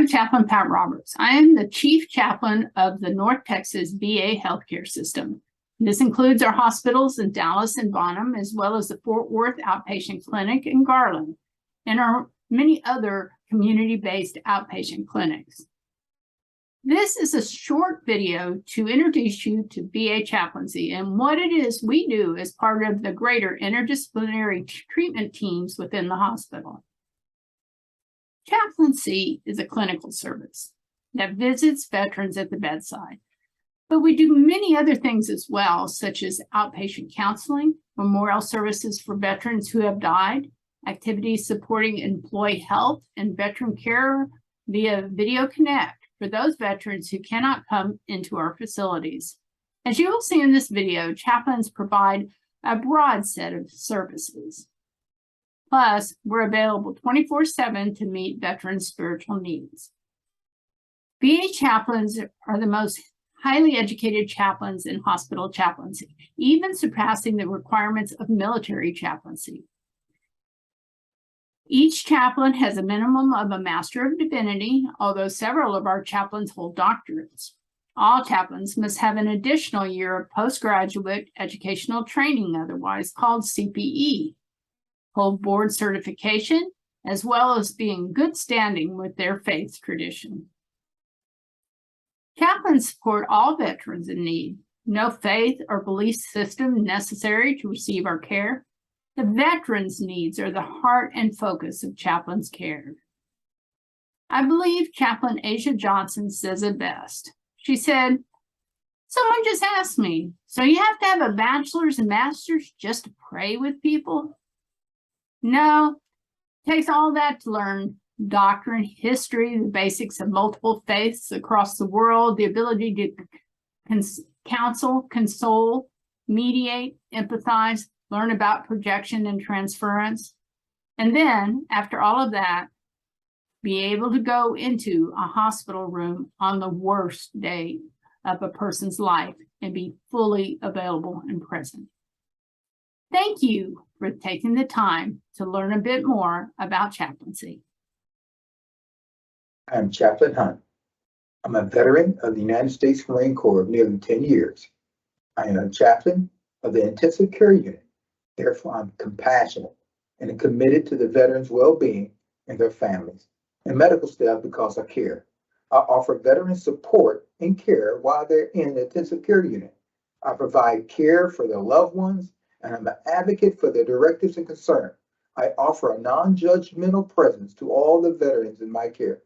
Chaplain Pat Roberts. I am the Chief Chaplain of the North Texas VA healthcare system. This includes our hospitals in Dallas and Bonham, as well as the Fort Worth Outpatient Clinic in Garland, and our many other community-based outpatient clinics. This is a short video to introduce you to VA chaplaincy and what it is we do as part of the greater interdisciplinary treatment teams within the hospital. Chaplaincy is a clinical service that visits veterans at the bedside, but we do many other things as well, such as outpatient counseling, memorial services for veterans who have died, activities supporting employee health and veteran care via Video Connect for those veterans who cannot come into our facilities. As you will see in this video, chaplains provide a broad set of services. Plus, we're available 24/7 to meet veterans' spiritual needs. VA chaplains are the most highly educated chaplains in hospital chaplaincy, even surpassing the requirements of military chaplaincy. Each chaplain has a minimum of a Master of Divinity, although several of our chaplains hold doctorates. All chaplains must have an additional year of postgraduate educational training, otherwise called CPE, hold board certification, as well as be in good standing with their faith tradition. Chaplains support all veterans in need. No faith or belief system necessary to receive our care. The veterans' needs are the heart and focus of chaplains' care. I believe Chaplain Asia Johnson says it best. She said, "Someone just asked me, so you have to have a bachelor's and master's just to pray with people?" No, it takes all that to learn doctrine, history, the basics of multiple faiths across the world, the ability to counsel, console, mediate, empathize, learn about projection and transference. And then, after all of that, be able to go into a hospital room on the worst day of a person's life and be fully available and present. Thank you for taking the time to learn a bit more about chaplaincy. I'm Chaplain Hunt. I'm a veteran of the United States Marine Corps of nearly 10 years. I am a chaplain of the intensive care unit. Therefore, I'm compassionate and committed to the veterans' well-being and their families and medical staff because I care. I offer veterans support and care while they're in the intensive care unit. I provide care for their loved ones, and I'm an advocate for their directives and concern. I offer a non-judgmental presence to all the veterans in my care,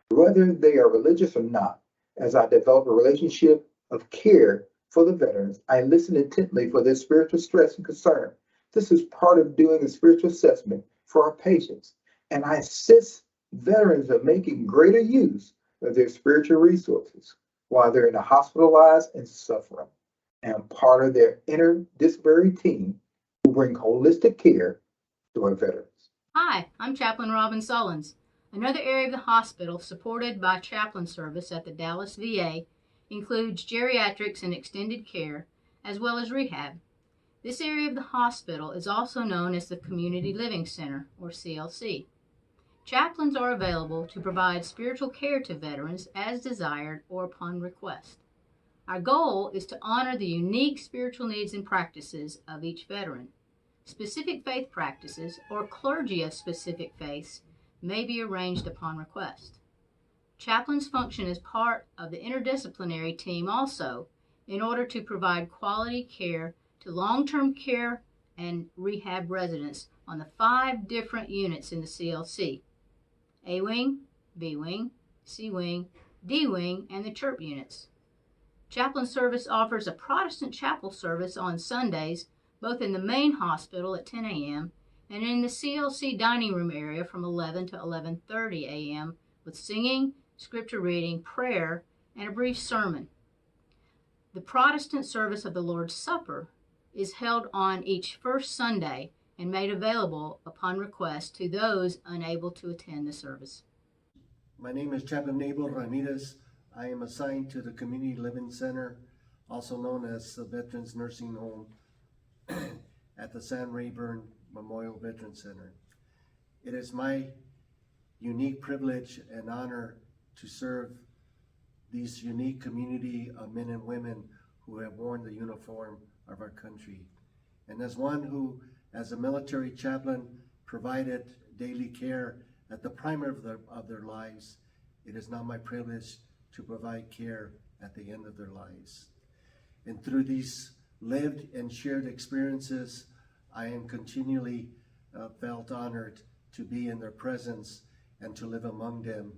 whether they are religious or not. As I develop a relationship of care for the veterans, I listen intently for their spiritual stress and concern. This is part of doing a spiritual assessment for our patients, and I assist veterans in making greater use of their spiritual resources while they're in a hospitalized and suffering. And I'm part of their interdisciplinary team who bring holistic care to our veterans. Hi, I'm Chaplain Robin Sullins. Another area of the hospital supported by chaplain service at the Dallas VA includes geriatrics and extended care, as well as rehab. This area of the hospital is also known as the Community Living Center, or CLC. Chaplains are available to provide spiritual care to veterans as desired or upon request. Our goal is to honor the unique spiritual needs and practices of each veteran. Specific faith practices or clergy of specific faiths may be arranged upon request. Chaplains function as part of the interdisciplinary team also in order to provide quality care to long-term care and rehab residents on the 5 different units in the CLC: A Wing, B Wing, C Wing, D Wing, and the CHIRP units. Chaplain service offers a Protestant chapel service on Sundays, both in the main hospital at 10 a.m. and in the CLC dining room area from 11 to 11:30 a.m. with singing, scripture reading, prayer, and a brief sermon. The Protestant service of the Lord's Supper is held on each first Sunday and made available upon request to those unable to attend the service. My name is Chaplain Abel Ramirez. I am assigned to the Community Living Center, also known as the Veterans Nursing Home at the San Rayburn Memorial Veterans Center. It is my unique privilege and honor to serve these unique community of men and women who have worn the uniform of our country. And as one who, as a military chaplain, provided daily care at the prime of their lives, it is now my privilege to provide care at the end of their lives. And through these lived and shared experiences, I am continually felt honored to be in their presence and to live among them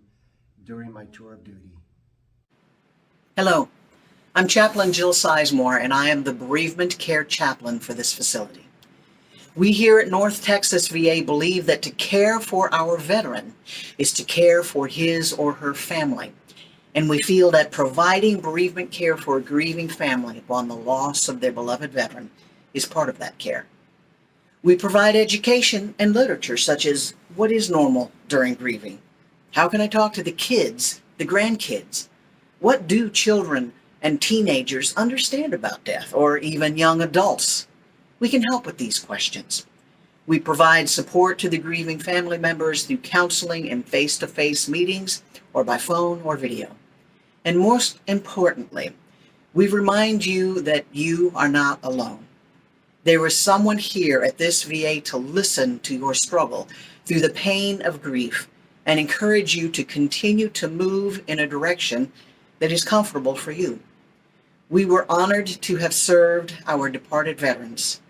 during my tour of duty. Hello, I'm Chaplain Jill Sizemore, and I am the Bereavement Care Chaplain for this facility. We here at North Texas VA believe that to care for our veteran is to care for his or her family. And we feel that providing bereavement care for a grieving family upon the loss of their beloved veteran is part of that care. We provide education and literature such as what is normal during grieving? How can I talk to the kids, the grandkids? What do children and teenagers understand about death, or even young adults? We can help with these questions. We provide support to the grieving family members through counseling and face-to-face meetings or by phone or video. And most importantly, we remind you that you are not alone. There is someone here at this VA to listen to your struggle through the pain of grief and encourage you to continue to move in a direction that is comfortable for you. We were honored to have served our departed veterans,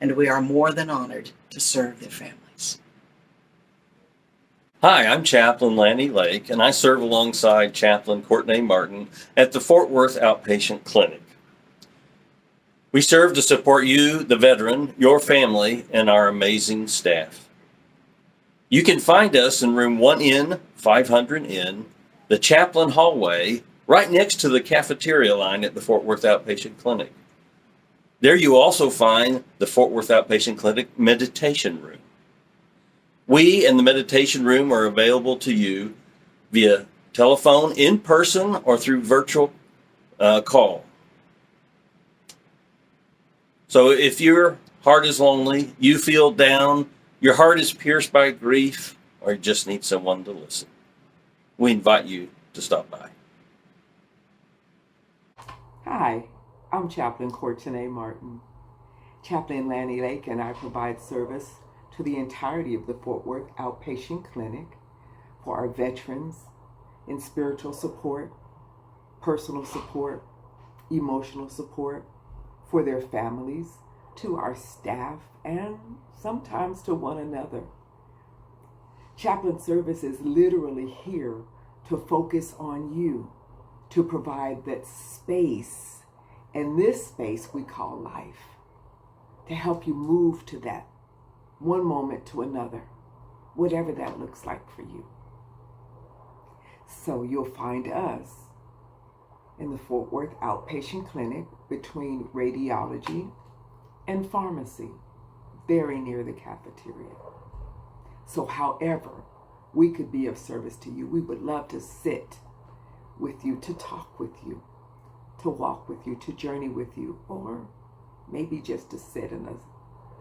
and we are more than honored to serve their families. Hi, I'm Chaplain Lanny Lake, and I serve alongside Chaplain Courtney Martin at the Fort Worth Outpatient Clinic. We serve to support you, the veteran, your family, and our amazing staff. You can find us in room 1N, 500N, the Chaplain Hallway, right next to the cafeteria line at the Fort Worth Outpatient Clinic. There you also find the Fort Worth Outpatient Clinic meditation room. We and the meditation room are available to you via telephone, in person, or through virtual call. So if your heart is lonely, you feel down, your heart is pierced by grief, or you just need someone to listen, we invite you to stop by. Hi, I'm Chaplain Courtney Martin. Chaplain Lanny Lake and I provide service to the entirety of the Fort Worth Outpatient Clinic for our veterans in spiritual support, personal support, emotional support, for their families, to our staff, and sometimes to one another. Chaplain service is literally here to focus on you, to provide that space, and this space we call life, to help you move to that one moment to another, whatever that looks like for you. So you'll find us in the Fort Worth Outpatient Clinic between radiology and pharmacy, very near the cafeteria. So however we could be of service to you, we would love to sit with you, to talk with you, to walk with you, to journey with you, or maybe just to sit in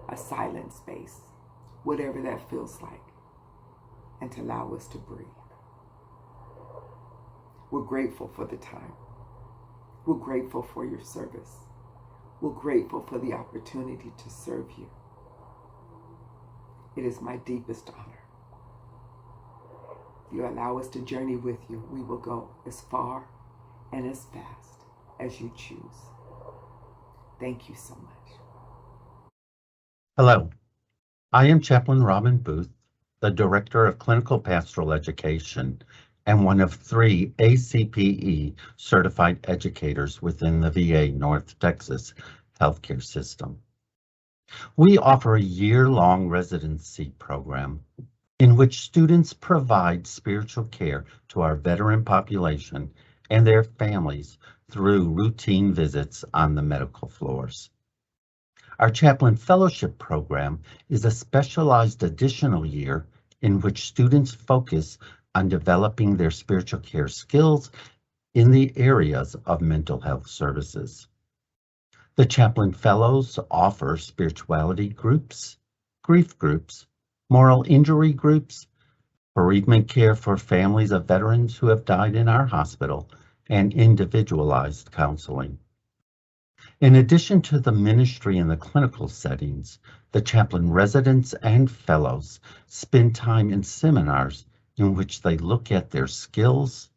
a silent space, whatever that feels like, and to allow us to breathe. We're grateful for the time. We're grateful for your service. We're grateful for the opportunity to serve you. It is my deepest honor. If you allow us to journey with you, we will go as far and as fast as you choose. Thank you so much. Hello, I am Chaplain Robin Booth, the Director of Clinical Pastoral Education and one of 3 ACPE certified educators within the VA North Texas healthcare system. We offer a year-long residency program in which students provide spiritual care to our veteran population and their families through routine visits on the medical floors. Our Chaplain Fellowship program is a specialized additional year in which students focus on developing their spiritual care skills in the areas of mental health services. The Chaplain Fellows offer spirituality groups, grief groups, moral injury groups, bereavement care for families of veterans who have died in our hospital, and individualized counseling. In addition to the ministry in the clinical settings, the chaplain residents and fellows spend time in seminars in which they look at their skills,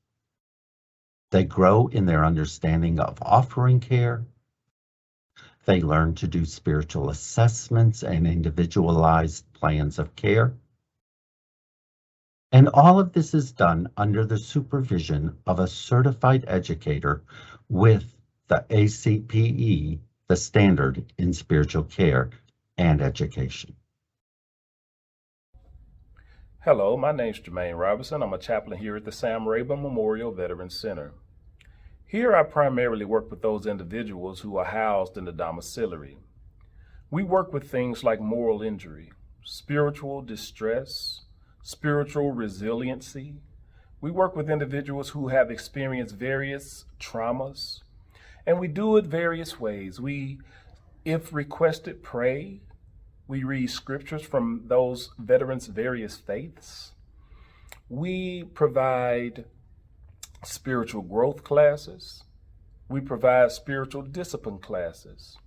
they grow in their understanding of offering care, they learn to do spiritual assessments and individualized plans of care. And all of this is done under the supervision of a certified educator with the ACPE, the standard in spiritual care and education. Hello, my name's Jermaine Robinson. I'm a chaplain here at the Sam Rayburn Memorial Veterans Center. Here I primarily work with those individuals who are housed in the domiciliary. We work with things like moral injury, spiritual distress, spiritual resiliency. We work with individuals who have experienced various traumas, and we do it various ways. We, if requested, pray. We read scriptures from those veterans' various faiths. We provide spiritual growth classes. We provide spiritual discipline classes.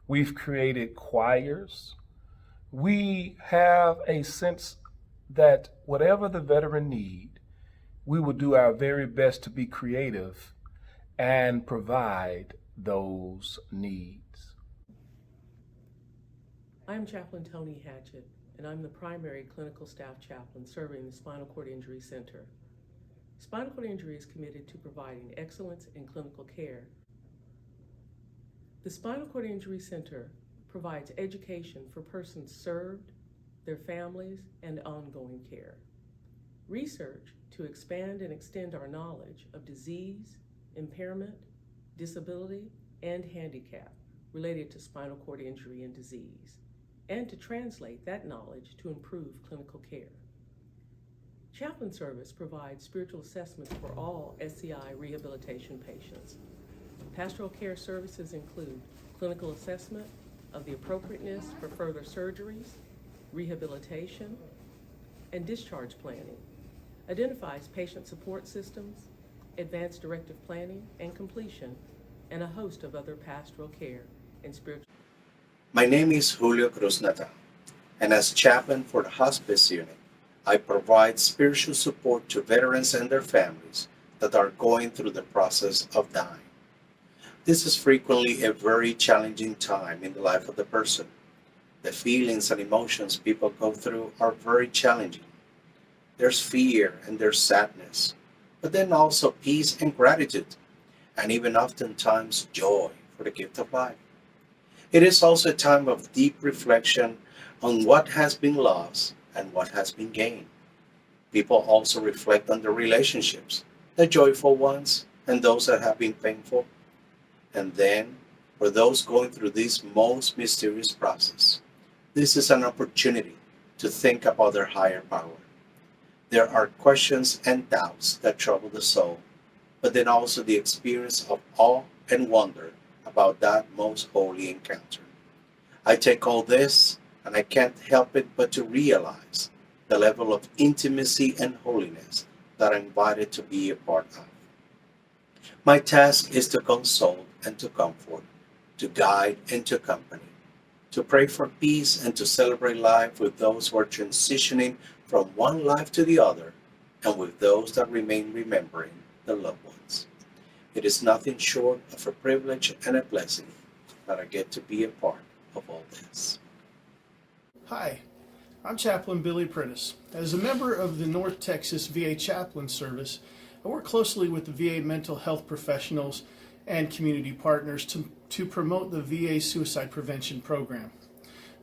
We've created choirs. We have a sense that whatever the veteran need, we will do our very best to be creative and provide those needs. I'm Chaplain Tony Hatchett, and I'm the primary clinical staff chaplain serving the Spinal Cord Injury Center. Spinal cord injury is committed to providing excellence in clinical care. The Spinal Cord Injury Center provides education for persons served, their families, and ongoing care. Research to expand and extend our knowledge of disease, impairment, disability, and handicap related to spinal cord injury and disease, and to translate that knowledge to improve clinical care. Chaplain service provides spiritual assessments for all SCI rehabilitation patients. Pastoral care services include clinical assessment of the appropriateness for further surgeries, rehabilitation, and discharge planning, identifies patient support systems, advanced directive planning and completion, and a host of other pastoral care and spiritual. My name is Julio Cruz Natal, and as chaplain for the hospice unit, I provide spiritual support to veterans and their families that are going through the process of dying. This is frequently a very challenging time in the life of the person. The feelings and emotions people go through are very challenging. There's fear and there's sadness, but then also peace and gratitude, and even oftentimes joy for the gift of life. It is also a time of deep reflection on what has been lost and what has been gained. People also reflect on their relationships, the joyful ones and those that have been painful. And then, for those going through this most mysterious process, this is an opportunity to think about their higher power. There are questions and doubts that trouble the soul, but then also the experience of awe and wonder about that most holy encounter. I take all this, and I can't help it but to realize the level of intimacy and holiness that I'm invited to be a part of. My task is to console and to comfort, to guide and to accompany, to pray for peace and to celebrate life with those who are transitioning from one life to the other, and with those that remain remembering their loved ones. It is nothing short of a privilege and a blessing that I get to be a part of all this. Hi, I'm Chaplain Billy Prentice. As a member of the North Texas VA Chaplain Service, I work closely with the VA mental health professionals and community partners to promote the VA Suicide Prevention Program.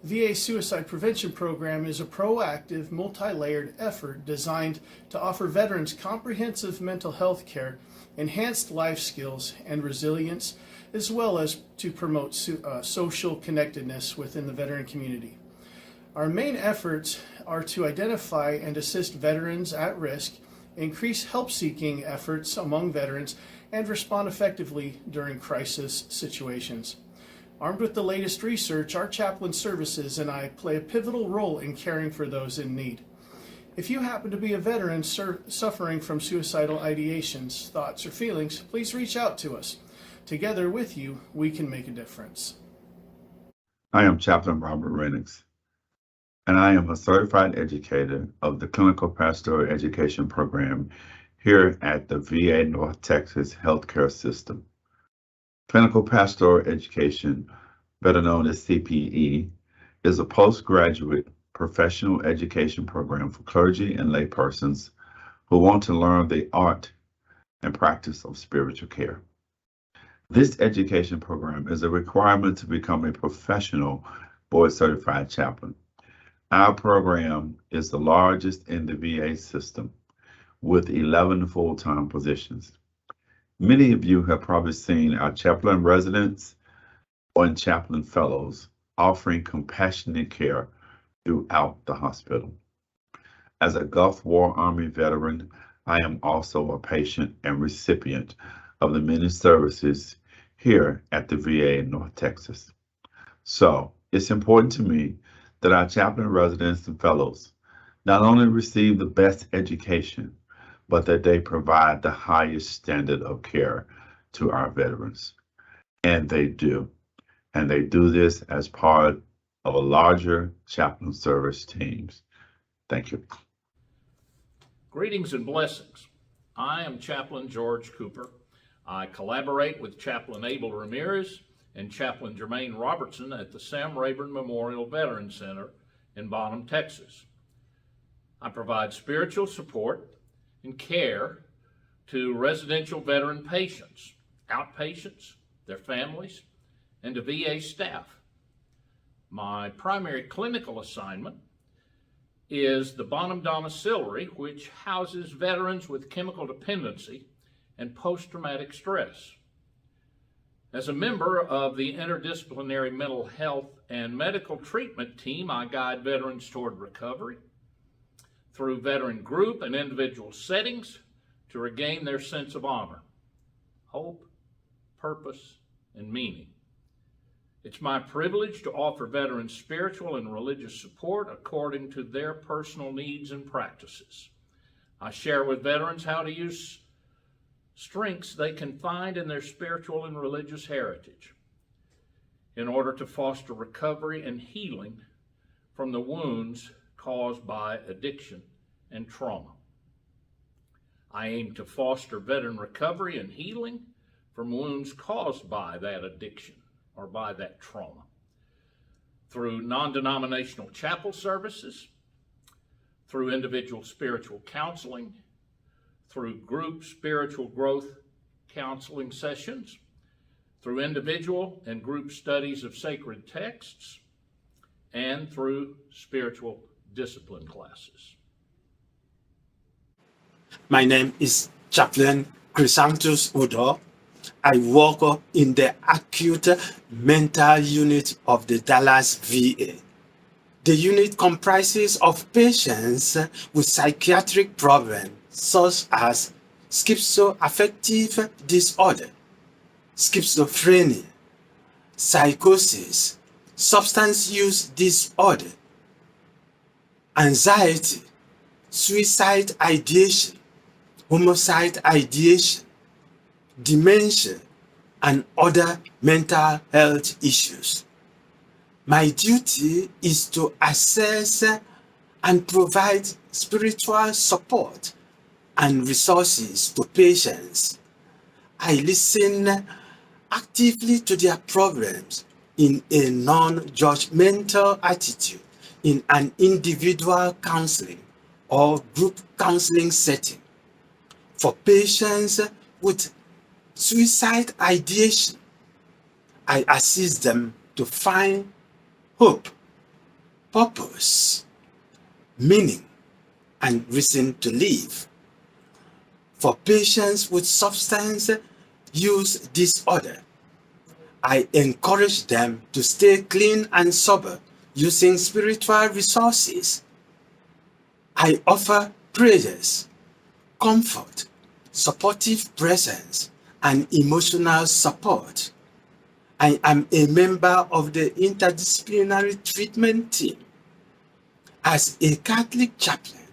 The VA Suicide Prevention Program is a proactive, multi-layered effort designed to offer veterans comprehensive mental health care, enhanced life skills and resilience, as well as to promote social connectedness within the veteran community. Our main efforts are to identify and assist veterans at risk, increase help-seeking efforts among veterans, and respond effectively during crisis situations. Armed with the latest research, our chaplain services and I play a pivotal role in caring for those in need. If you happen to be a veteran suffering from suicidal ideations, thoughts, or feelings, please reach out to us. Together with you, we can make a difference. I am Chaplain Robert Renix, and I am a certified educator of the Clinical Pastoral Education Program here at the VA North Texas Healthcare System. Clinical Pastoral Education, better known as CPE, is a postgraduate professional education program for clergy and laypersons who want to learn the art and practice of spiritual care. This education program is a requirement to become a professional board-certified chaplain. Our program is the largest in the VA system with 11 full-time positions. Many of you have probably seen our chaplain residents and chaplain fellows offering compassionate care throughout the hospital. As a Gulf War Army veteran, I am also a patient and recipient of the many services here at the VA in North Texas. So it's important to me that our chaplain residents and fellows not only receive the best education, but that they provide the highest standard of care to our veterans. And they do. And they do this as part of a larger chaplain service teams. Thank you. Greetings and blessings. I am Chaplain George Cooper. I collaborate with Chaplain Abel Ramirez and Chaplain Jermaine Robertson at the Sam Rayburn Memorial Veterans Center in Bonham, Texas. I provide spiritual support and care to residential veteran patients, outpatients, their families, and to VA staff. My primary clinical assignment is the Bonham Domiciliary, which houses veterans with chemical dependency and post-traumatic stress. As a member of the interdisciplinary mental health and medical treatment team, I guide veterans toward recovery through veteran group and individual settings to regain their sense of honor, hope, purpose, and meaning. It's my privilege to offer veterans spiritual and religious support according to their personal needs and practices. I share with veterans how to use strengths they can find in their spiritual and religious heritage in order to foster recovery and healing from the wounds caused by addiction and trauma. I aim to foster veteran recovery and healing from wounds caused by that addiction or by that trauma through non-denominational chapel services, through individual spiritual counseling, through group spiritual growth counseling sessions, through individual and group studies of sacred texts, and through spiritual discipline classes. My name is Chaplain Chrysanthus Udo. I work in the acute mental unit of the Dallas VA. The unit comprises of patients with psychiatric problems such as schizoaffective disorder, schizophrenia, psychosis, substance use disorder, anxiety, suicide ideation, homicide ideation, dementia, and other mental health issues. My duty is to assess and provide spiritual support and resources to patients. I listen actively to their problems in a non-judgmental attitude in an individual counseling or group counseling setting. For patients with suicide ideation, I assist them to find hope, purpose, meaning, and reason to live. For patients with substance use disorder, I encourage them to stay clean and sober using spiritual resources. I offer prayers, comfort, supportive presence, and emotional support. I am a member of the interdisciplinary treatment team. As a Catholic chaplain,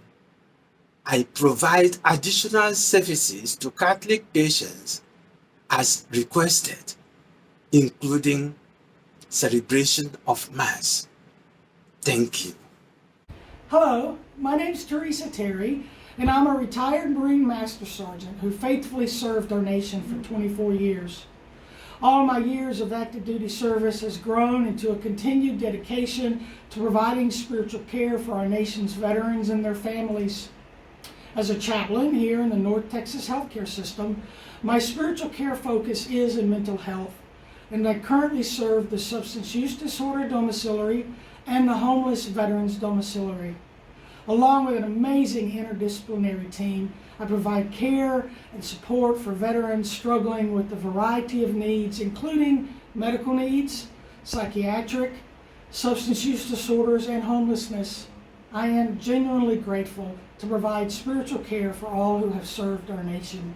I provide additional services to Catholic patients as requested, including celebration of Mass. Thank you. Hello, my name is Teresa Terry, and I'm a retired Marine Master Sergeant who faithfully served our nation for 24 years. All my years of active duty service has grown into a continued dedication to providing spiritual care for our nation's veterans and their families. As a chaplain here in the North Texas healthcare system, my spiritual care focus is in mental health, and I currently serve the substance use disorder domiciliary and the homeless veterans domiciliary. Along with an amazing interdisciplinary team, I provide care and support for veterans struggling with a variety of needs, including medical needs, psychiatric, substance use disorders, and homelessness. I am genuinely grateful to provide spiritual care for all who have served our nation.